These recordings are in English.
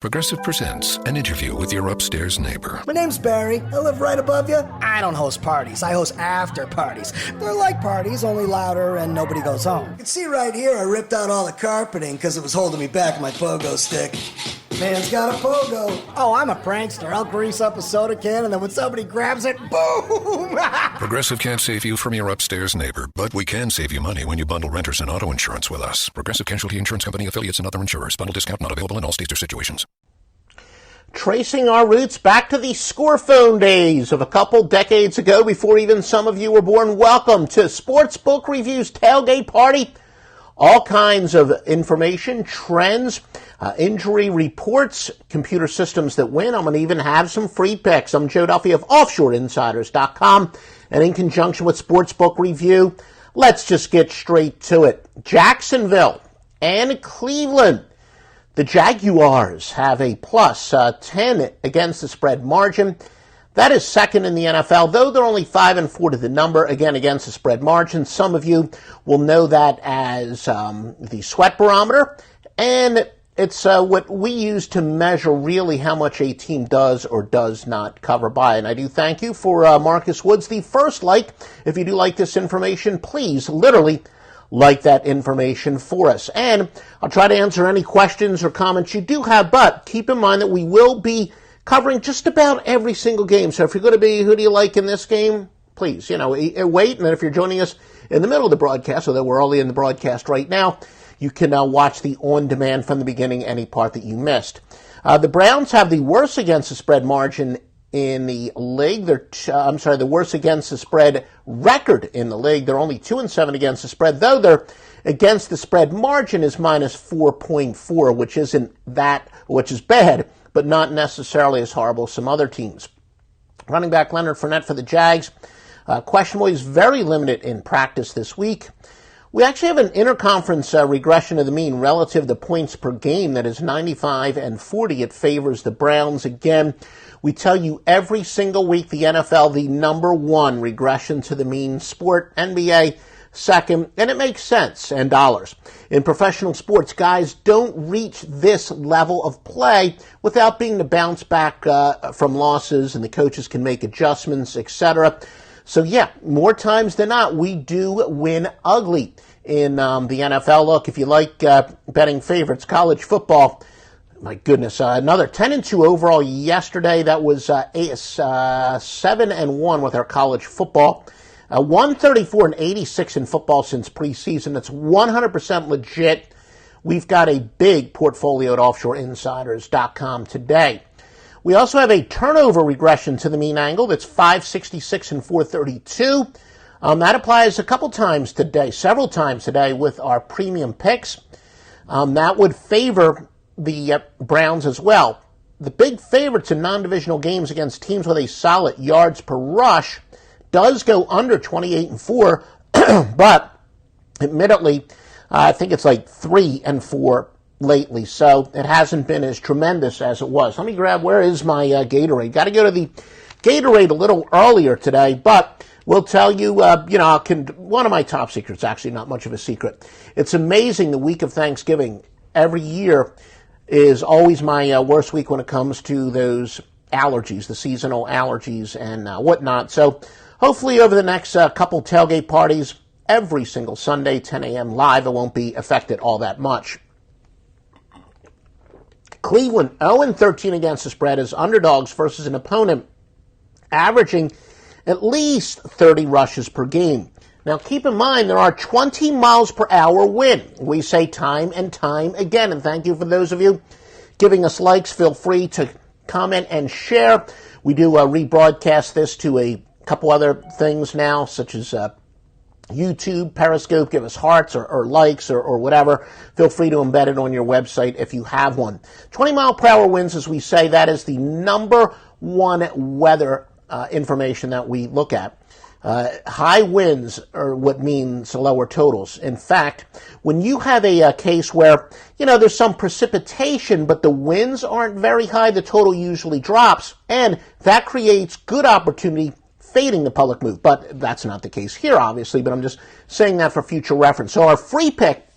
Progressive presents an interview with your upstairs neighbor. My name's Barry. I live right above you. I don't host parties. I host after parties. They're like parties, only louder and nobody goes home. You can see right here I ripped out all the carpeting because it was holding me back with my pogo stick. Man's got a pogo. Oh, I'm a prankster. I'll grease up a soda can and then when somebody grabs it, boom! Progressive can't save you from your upstairs neighbor, but we can save you money when you bundle renters and auto insurance with us. Progressive Casualty Insurance Company, affiliates, and other insurers. Bundle discount not available in all states or situations. Tracing our roots back to the scorephone days of a couple decades ago, before even some of you were born. Welcome to Sportsbook Review's Tailgate Party. All kinds of information, trends, injury reports, computer systems that win. I'm going to even have some free picks. I'm Joe Duffy of OffshoreInsiders.com, and in conjunction with Sportsbook Review, let's just get straight to it. Jacksonville and Cleveland. The Jaguars have a plus 10 against the spread margin. That is second in the NFL, though they're only 5-4 to the number, again, against the spread margin. Some of you will know that as the sweat barometer, and it's what we use to measure really how much a team does or does not cover by. And I do thank you for Marcus Woods, the first like. If you do like this information, please literally like that information for us. And I'll try to answer any questions or comments you do have, but keep in mind that we will be covering just about every single game. So if you're going to be, who do you like in this game? Please, wait. And then if you're joining us in the middle of the broadcast, although we're only in the broadcast right now, you can watch the on-demand from the beginning, any part that you missed. The Browns have the worst against the spread margin in the league. The worst against the spread record in the league. They're only 2-7 against the spread, though their against the spread margin is minus 4.4, which is bad, but not necessarily as horrible as some other teams. Running back Leonard Fournette for the Jags. Questionable. He's very limited in practice this week. We actually have an interconference regression of the mean relative to points per game that is 95-40. It favors the Browns. Again, we tell you every single week the NFL, the number one regression to the mean sport, NBA second, and it makes sense, and dollars. In professional sports, guys don't reach this level of play without being to bounce back from losses, and the coaches can make adjustments, etc. So yeah, more times than not, we do win ugly in the NFL. Look, if you like betting favorites, college football, my goodness, another 10-2 overall yesterday. That was 7-1 with our college football. 134-86 in football since preseason. That's 100% legit. We've got a big portfolio at OffshoreInsiders.com today. We also have a turnover regression to the mean angle. That's 566 and 432. That applies a couple times today, several times today with our premium picks. That would favor the Browns as well. The big favorites in non-divisional games against teams with a solid yards per rush does go under 28-4, but admittedly, I think it's like 3-4 lately, so it hasn't been as tremendous as it was. Let me grab, where is my Gatorade? Got to go to the Gatorade a little earlier today, but we'll tell you, one of my top secrets, actually not much of a secret. It's amazing the week of Thanksgiving every year is always my worst week when it comes to those allergies, the seasonal allergies and whatnot. So hopefully over the next couple tailgate parties, every single Sunday, 10 a.m. live, it won't be affected all that much. Cleveland 0-13 against the spread as underdogs versus an opponent averaging at least 30 rushes per game. Now keep in mind there are 20 miles per hour wind. We say time and time again, and thank you for those of you giving us likes. Feel free to comment and share. We do rebroadcast this to a couple other things now, such as YouTube, Periscope. Give us hearts or likes or whatever. Feel free to embed it on your website if you have one. 20 mile per hour winds, as we say, that is the number one weather information that we look at. High winds are what means lower totals. In fact, when you have a case where, there's some precipitation, but the winds aren't very high, the total usually drops, and that creates good opportunity fading the public move. But that's not the case here, obviously, but I'm just saying that for future reference. So our free pick,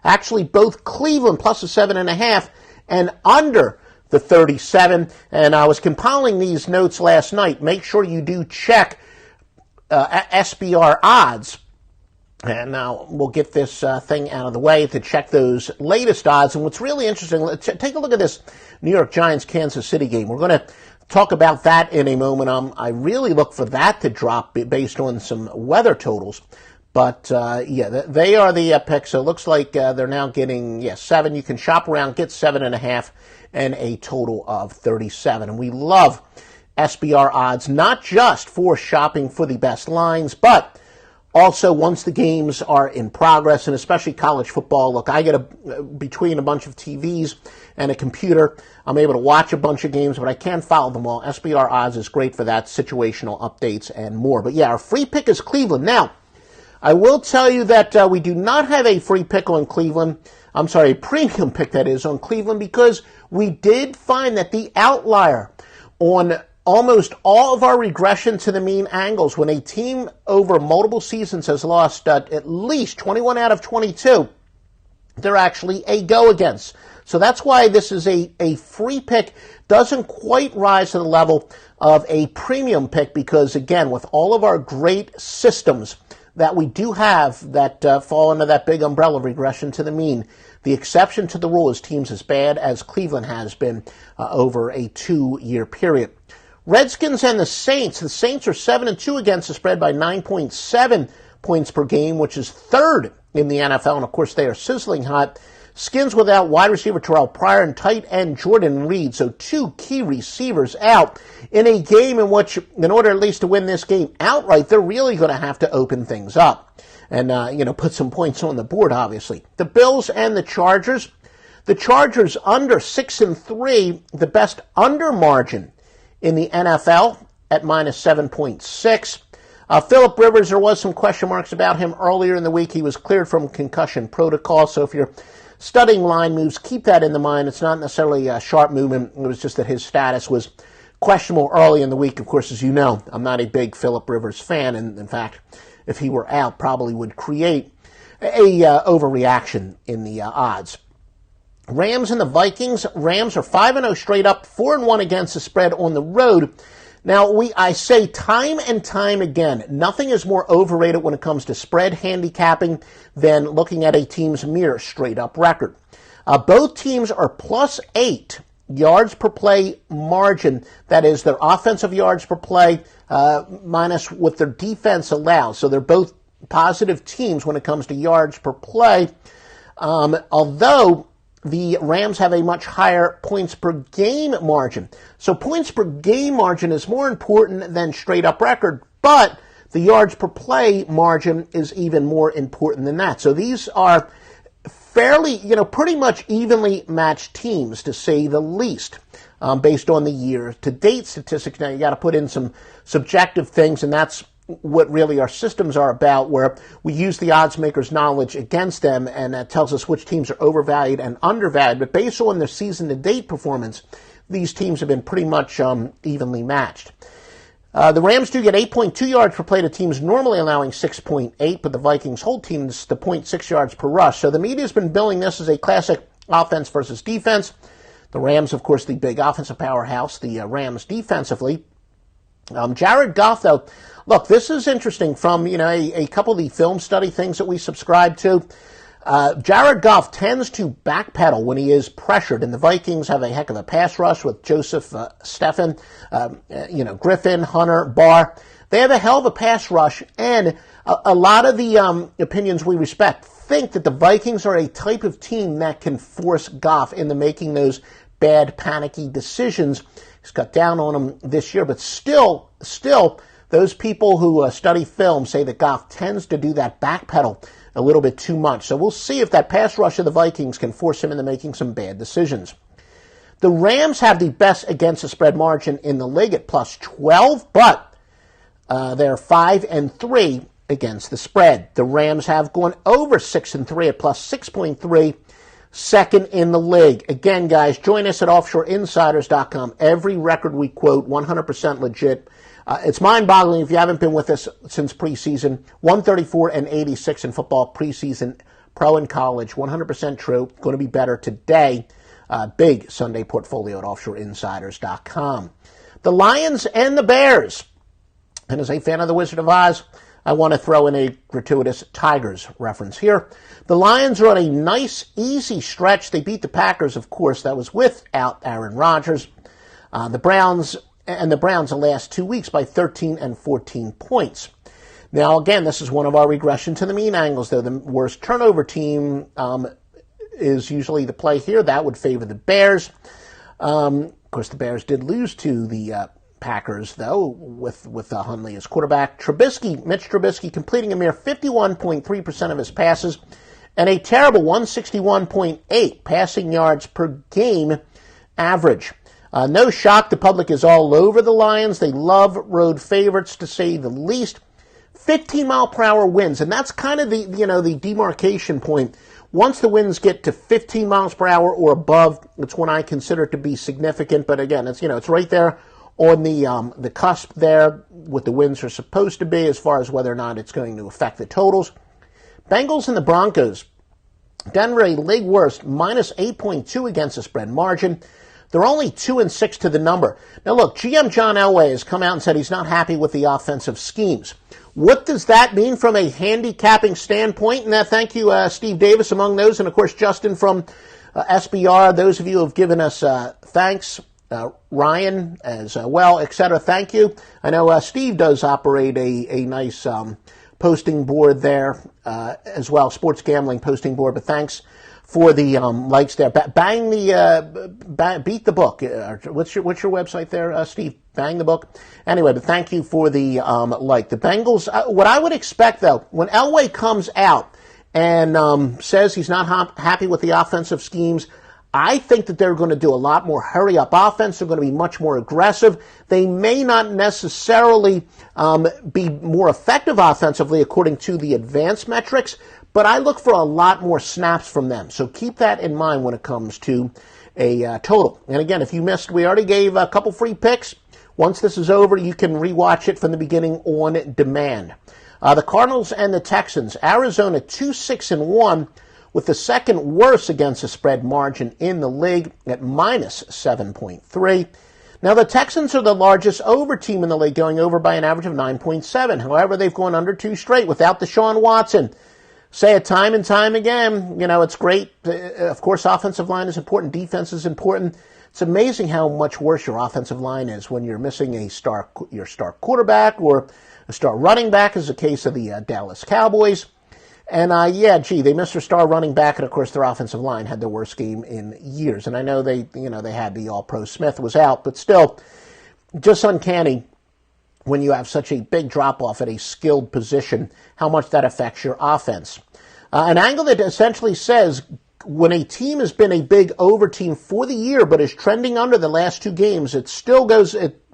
actually both Cleveland plus a 7.5 and under the 37. And I was compiling these notes last night. Make sure you do check SBR odds. And now we'll get this thing out of the way to check those latest odds. And what's really interesting, take a look at this New York Giants-Kansas City game. We're going to talk about that in a moment. I really look for that to drop based on some weather totals. But, they are the picks. So it looks like they're now getting, 7. You can shop around, get 7.5, and a total of 37. And we love SBR odds, not just for shopping for the best lines, but also once the games are in progress, and especially college football. Look, I get between a bunch of TVs and a computer, I'm able to watch a bunch of games, but I can't follow them all. SBR odds is great for that, situational updates and more. But yeah, our free pick is Cleveland. Now, I will tell you that we do not have a free pick on Cleveland. I'm sorry, a premium pick, that is, on Cleveland, because we did find that the outlier on almost all of our regression to the mean angles, when a team over multiple seasons has lost at least 21 out of 22, they're actually a go against. So that's why this is a free pick. Doesn't quite rise to the level of a premium pick because, again, with all of our great systems that we do have that fall under that big umbrella of regression to the mean, the exception to the rule is teams as bad as Cleveland has been over a 2-year period. Redskins and the Saints. The Saints are 7-2 against the spread by 9.7 points per game, which is third in the NFL. And, of course, they are sizzling hot. Skins without wide receiver Terrell Pryor and tight end Jordan Reed. So 2 key receivers out in a game in which, in order at least to win this game outright, they're really going to have to open things up and, put some points on the board, obviously. The Bills and the Chargers. The Chargers under 6-3, the best under margin in the NFL at minus 7.6. Phillip Rivers, there was some question marks about him earlier in the week. He was cleared from concussion protocol. So if you're studying line moves, keep that in the mind. It's not necessarily a sharp movement. It was just that his status was questionable early in the week. Of course, as you know, I'm not a big Phillip Rivers fan. And in fact, if he were out, probably would create a overreaction in the odds. Rams and the Vikings. Rams are 5-0 straight up, 4-1 against the spread on the road. Now, I say time and time again, nothing is more overrated when it comes to spread handicapping than looking at a team's mere straight up record. Both teams are plus 8 yards per play margin. That is their offensive yards per play minus what their defense allows. So they're both positive teams when it comes to yards per play. Although the Rams have a much higher points per game margin. So points per game margin is more important than straight up record, but the yards per play margin is even more important than that. So these are fairly, pretty much evenly matched teams, to say the least, based on the year-to-date statistics. Now, you got to put in some subjective things, and that's what really our systems are about, where we use the odds makers' knowledge against them, and that tells us which teams are overvalued and undervalued. But based on their season-to-date performance, these teams have been pretty much evenly matched. The Rams do get 8.2 yards per play to teams normally allowing 6.8, but the Vikings hold teams to 0.6 yards per rush. So the media's been billing this as a classic offense versus defense. The Rams, of course, the big offensive powerhouse, the Rams defensively. Jared Goff, though, look, this is interesting from, a couple of the film study things that we subscribe to. Jared Goff tends to backpedal when he is pressured, and the Vikings have a heck of a pass rush with Joseph Steffen, Griffin, Hunter, Barr. They have a hell of a pass rush, and a lot of the opinions we respect think that the Vikings are a type of team that can force Goff into making those bad, panicky decisions. He's cut down on them this year, but still, those people who study film say that Goff tends to do that backpedal a little bit too much. So we'll see if that pass rush of the Vikings can force him into making some bad decisions. The Rams have the best against the spread margin in the league at plus 12, but they're 5-3 against the spread. The Rams have gone over 6-3 at plus 6.3. Second in the league. Again, guys, join us at offshoreinsiders.com. Every record we quote, 100% legit. It's mind-boggling if you haven't been with us since preseason. 134-86 in football preseason, pro and college. 100% true. Going to be better today big Sunday portfolio at offshoreinsiders.com. The Lions and the Bears. And as a fan of The Wizard of Oz, I want to throw in a gratuitous Tigers reference here. The Lions are on a nice, easy stretch. They beat the Packers, of course. That was without Aaron Rodgers. The Browns the last 2 weeks by 13 and 14 points. Now, again, this is one of our regression to the mean angles, though. The worst turnover team is usually the play here. That would favor the Bears. Of course, the Bears did lose to the Packers, though, with Hundley as quarterback. Mitch Trubisky completing a mere 51.3% of his passes and a terrible 161.8 passing yards per game average. No shock, the public is all over the Lions. They love road favorites, to say the least. 15-mile-per-hour winds, and that's kind of the demarcation point. Once the winds get to 15 miles per hour or above, it's when I consider it to be significant. But again, it's right there on the cusp there, what the winds are supposed to be as far as whether or not it's going to affect the totals. Bengals and the Broncos. Denver, a league worst, minus 8.2 against the spread margin. They're only 2-6 to the number. Now look, GM John Elway has come out and said he's not happy with the offensive schemes. What does that mean from a handicapping standpoint? And thank you, Steve Davis, among those, and of course Justin from SBR. Those of you who have given us thanks, Ryan as well, etc. Thank you. I know Steve does operate a nice posting board there as well, sports gambling posting board. But thanks for the likes there. Beat the book. What's your website there, Steve? Bang the book. Anyway, but thank you for the like. The Bengals, what I would expect, though, when Elway comes out and says he's not happy with the offensive schemes, I think that they're going to do a lot more hurry-up offense. They're going to be much more aggressive. They may not necessarily be more effective offensively according to the advanced metrics, but I look for a lot more snaps from them. So keep that in mind when it comes to a total. And again, if you missed, we already gave a couple free picks. Once this is over, you can rewatch it from the beginning on demand. The Cardinals and the Texans. Arizona 2-6-1 with the second worst against the spread margin in the league at minus 7.3. Now, the Texans are the largest over team in the league, going over by an average of 9.7. However, they've gone under 2 straight without Deshaun Watson. Say it time and time again, it's great. Of course, offensive line is important. Defense is important. It's amazing how much worse your offensive line is when you're missing your star quarterback or a star running back, as the case of the Dallas Cowboys. And they missed their star running back, and of course their offensive line had the worst game in years. And I know they had the All-Pro Smith was out, but still, just uncanny when you have such a big drop-off at a skilled position, how much that affects your offense. An angle that essentially says when a team has been a big over team for the year but is trending under the last 2 games, it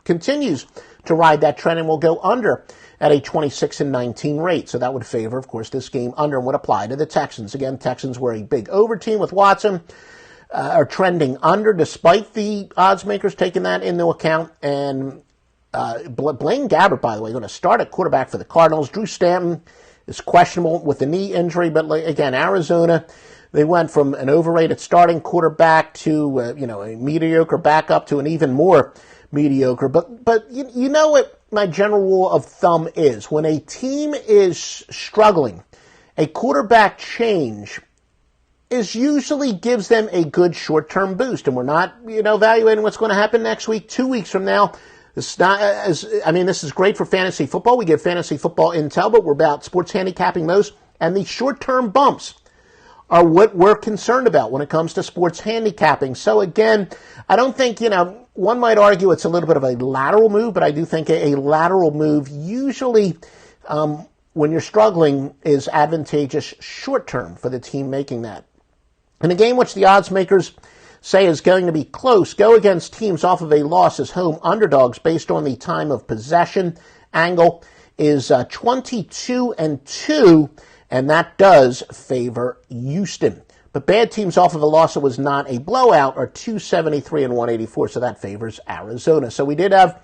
continues to ride that trend and will go under at a 26-19 rate. So that would favor, of course, this game under and would apply to the Texans. Again, Texans were a big over team with Watson, are trending under despite the odds makers taking that into account. And Blaine Gabbert, by the way, going to start at quarterback for the Cardinals. Drew Stanton is questionable with the knee injury, but again, Arizona, they went from an overrated starting quarterback to a mediocre backup to an even more mediocre. But you know what my general rule of thumb is: when a team is struggling, a quarterback change usually gives them a good short-term boost. And we're not evaluating what's going to happen next week, 2 weeks from now. This is great for fantasy football. We give fantasy football intel, but we're about sports handicapping most. And the short-term bumps are what we're concerned about when it comes to sports handicapping. So again, I don't think, one might argue it's a little bit of a lateral move, but I do think a lateral move usually, when you're struggling, is advantageous short-term for the team making that. In a game which the odds makers say is going to be close, go against teams off of a loss as home underdogs based on the time of possession angle is 22-2, and that does favor Houston. But bad teams off of a loss that was not a blowout are 273 and 184, so that favors Arizona. So we did have,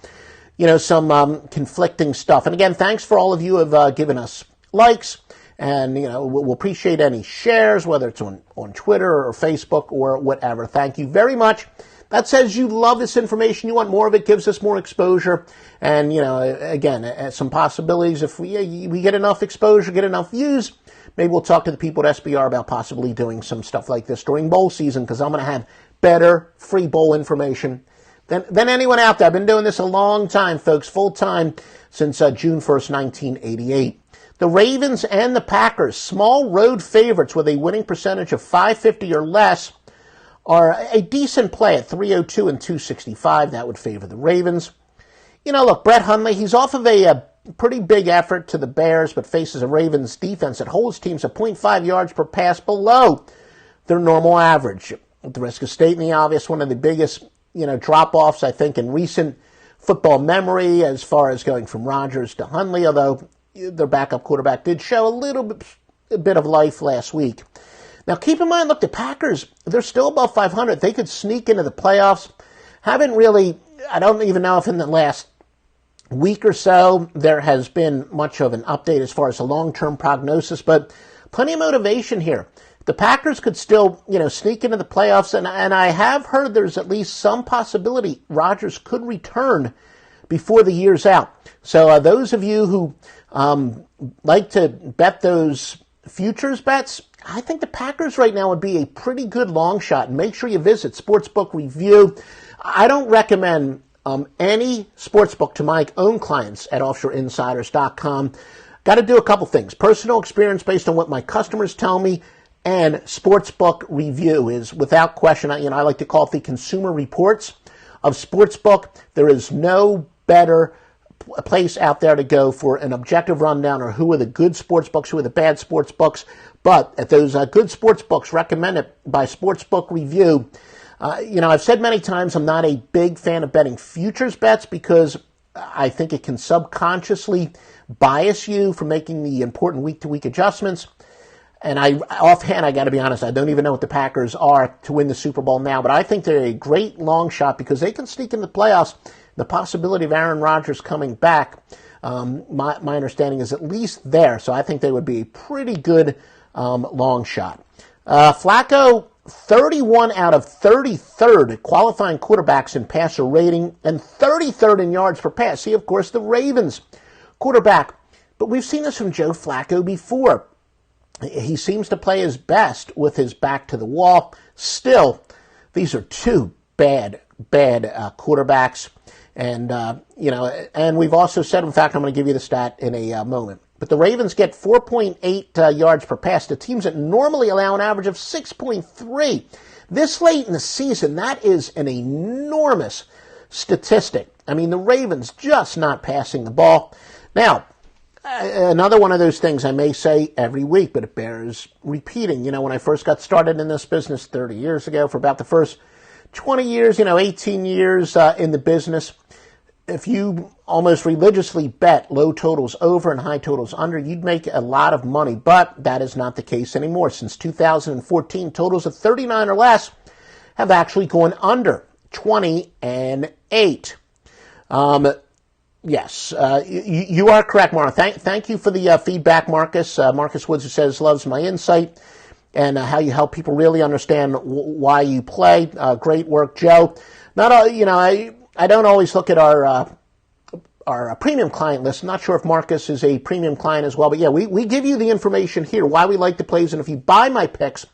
some conflicting stuff. And again, thanks for all of you who have given us likes And, we'll appreciate any shares, whether it's on Twitter or Facebook or whatever. Thank you very much. That says you love this information. You want more of it. Gives us more exposure. And, again, some possibilities. If we get enough exposure, get enough views, maybe we'll talk to the people at SBR about possibly doing some stuff like this during bowl season, because I'm going to have better free bowl information than anyone out there. I've been doing this a long time, folks, full time since June 1st, 1988. The Ravens and the Packers, small road favorites with a winning percentage of .550 or less, are a decent play at 302 and 265. That would favor the Ravens. Look, Brett Hundley, he's off of a pretty big effort to the Bears, but faces a Ravens defense that holds teams at 0.5 yards per pass below their normal average. At the risk of stating the obvious, one of the biggest, drop-offs, I think, in recent football memory as far as going from Rodgers to Hundley, although their backup quarterback did show a bit of life last week. Now, keep in mind, look, the Packers, they're still above 500. They could sneak into the playoffs. Haven't really, I don't even know if in the last week or so there has been much of an update as far as a long-term prognosis, but plenty of motivation here. The Packers could still, sneak into the playoffs, and I have heard there's at least some possibility Rodgers could return before the year's out. So those of you who like to bet those futures bets, I think the Packers right now would be a pretty good long shot. And make sure you visit Sportsbook Review. I don't recommend any sportsbook to my own clients at offshoreinsiders.com. Got to do a couple things. Personal experience based on what my customers tell me, and Sportsbook Review is without question. I like to call it the consumer reports of sportsbook. There is no better place out there to go for an objective rundown or who are the good sports books, who are the bad sports books. But at those good sports books recommended by Sportsbook Review, I've said many times I'm not a big fan of betting futures bets because I think it can subconsciously bias you from making the important week-to-week adjustments. And offhand, I got to be honest, I don't even know what the Packers are to win the Super Bowl now, but I think they're a great long shot because they can sneak in the playoffs. The possibility of Aaron Rodgers coming back, my understanding is at least there, so I think they would be a pretty good long shot. Flacco, 31 out of 33rd qualifying quarterbacks in passer rating and 33rd in yards per pass. See, of course, the Ravens quarterback. But we've seen this from Joe Flacco before. He seems to play his best with his back to the wall. Still, these are two bad quarterbacks. And, and we've also said, in fact, I'm going to give you the stat in a moment. But the Ravens get 4.8 yards per pass to teams that normally allow an average of 6.3. This late in the season, that is an enormous statistic. I mean, the Ravens just not passing the ball. Now, another one of those things I may say every week, but it bears repeating. When I first got started in this business 30 years ago, for about the first 20 years, 18 years in the business, if you almost religiously bet low totals over and high totals under, you'd make a lot of money. But that is not the case anymore. Since 2014, totals of 39 or less have actually gone under 20 and 8. Yes, you are correct, Mara. Thank you for the feedback, Marcus. Marcus Woods, who says loves my insight and how you help people really understand why you play. Great work, Joe. Not all, I don't always look at our premium client list. I'm not sure if Marcus is a premium client as well, but yeah, we give you the information here, why we like the plays, and if you buy my picks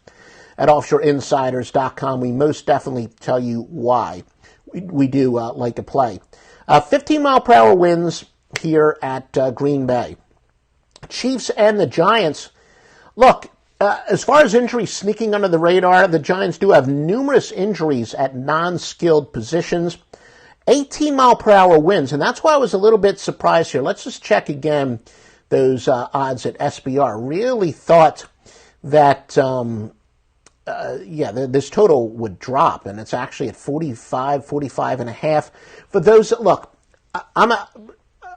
at offshoreinsiders.com, we most definitely tell you why we do like to play. 15-mile-per-hour winds here at Green Bay. Chiefs and the Giants. Look, as far as injuries sneaking under the radar, the Giants do have numerous injuries at non-skilled positions. 18-mile-per-hour winds, and that's why I was a little bit surprised here. Let's just check again those odds at SBR. Really thought that, this total would drop, and it's actually at 45 and a half. For those that look, I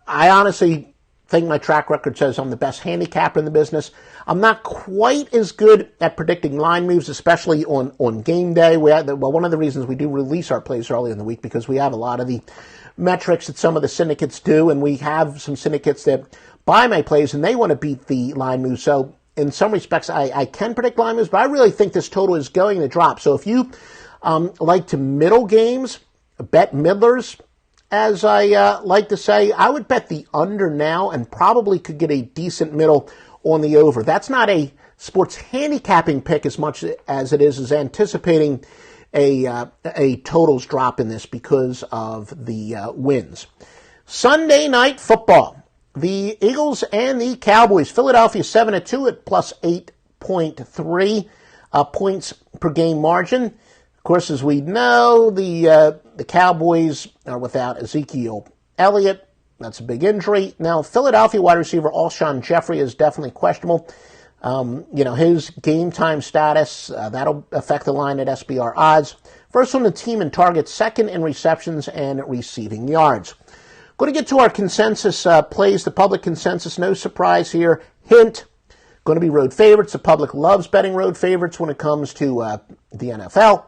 honestly think my track record says I'm the best handicapper in the business. I'm not quite as good at predicting line moves, especially on game day. One of the reasons we do release our plays early in the week because we have a lot of the metrics that some of the syndicates do, and we have some syndicates that buy my plays and they want to beat the line moves. So in some respects, I can predict line moves, but I really think this total is going to drop. So if you like to middle games, bet middlers, as I like to say, I would bet the under now and probably could get a decent middle on the over. That's not a sports handicapping pick as much as it is anticipating a totals drop in this because of the wins. Sunday night football. The Eagles and the Cowboys. Philadelphia 7-2 at plus 8.3 points per game margin. Of course, as we know, the Cowboys are without Ezekiel Elliott. That's a big injury. Now, Philadelphia wide receiver Alshon Jeffrey is definitely questionable. His game time status, that'll affect the line at SBR odds. First on the team in targets, second in receptions and receiving yards. Going to get to our consensus plays, the public consensus. No surprise here. Hint, going to be road favorites. The public loves betting road favorites when it comes to the NFL.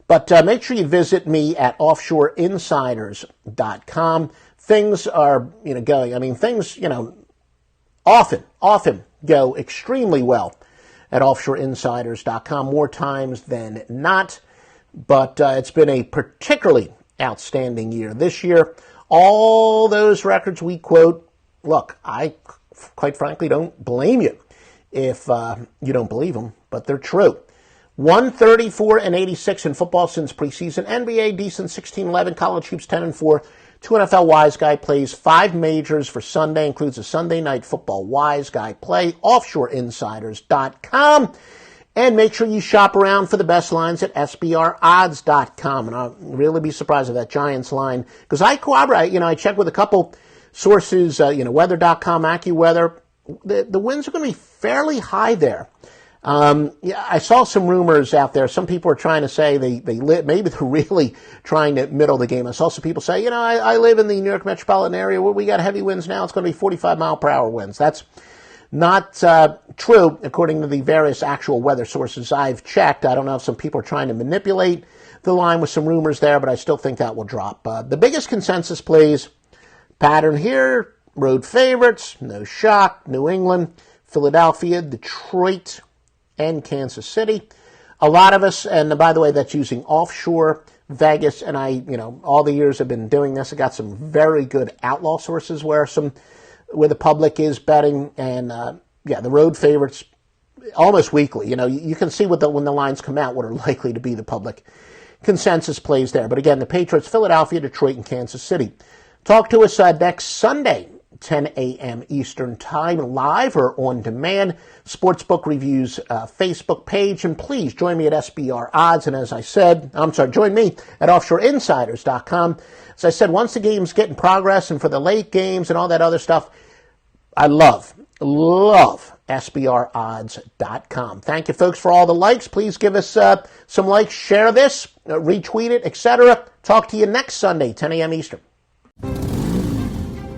But make sure you visit me at offshoreinsiders.com. Things are, going. I mean, things, often go extremely well at offshoreinsiders.com, more times than not. But it's been a particularly outstanding year this year. All those records we quote, look, I quite frankly don't blame you if you don't believe them, but they're true. 134-86 in football since preseason. NBA decent 16-11. College hoops 10-4. 2 NFL Wise Guy plays. 5 majors for Sunday. Includes a Sunday night football Wise Guy play. Offshoreinsiders.com. And make sure you shop around for the best lines at SBRodds.com. And I'll really be surprised if that Giants line, because I corroborate, I checked with a couple sources, weather.com, AccuWeather. The winds are going to be fairly high there. I saw some rumors out there. Some people are trying to say maybe they're really trying to middle the game. I saw some people say, I live in the New York metropolitan area where we got heavy winds now. It's going to be 45 mile per hour winds. That's not true, according to the various actual weather sources I've checked. I don't know if some people are trying to manipulate the line with some rumors there, but I still think that will drop. The biggest consensus plays pattern here, road favorites, no shock, New England, Philadelphia, Detroit, and Kansas City. A lot of us, and by the way, that's using offshore Vegas, and all the years I've been doing this, I got some very good outlaw sources where the public is betting, and the road favorites almost weekly. You can see when the lines come out what are likely to be the public consensus plays there. But again, the Patriots, Philadelphia, Detroit, and Kansas City. Talk to us next Sunday, 10 a.m. Eastern Time, live or on demand. Sportsbook Reviews Facebook page, and please join me at SBR Odds. And as I said, join me at offshoreinsiders.com. As I said, once the games get in progress, and for the late games and all that other stuff, I love SBRodds.com. Thank you, folks, for all the likes. Please give us some likes, share this, retweet it, etc. Talk to you next Sunday, 10 a.m. Eastern.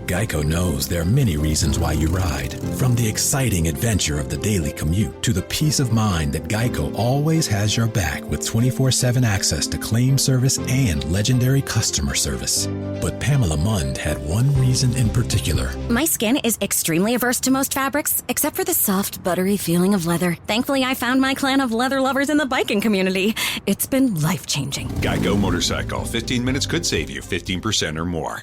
Geico knows there are many reasons why you ride. From the exciting adventure of the daily commute to the peace of mind that Geico always has your back with 24/7 access to claim service and legendary customer service. But Pamela Mund had one reason in particular. My skin is extremely averse to most fabrics, except for the soft, buttery feeling of leather. Thankfully, I found my clan of leather lovers in the biking community. It's been life-changing. Geico Motorcycle. 15 minutes could save you 15% or more.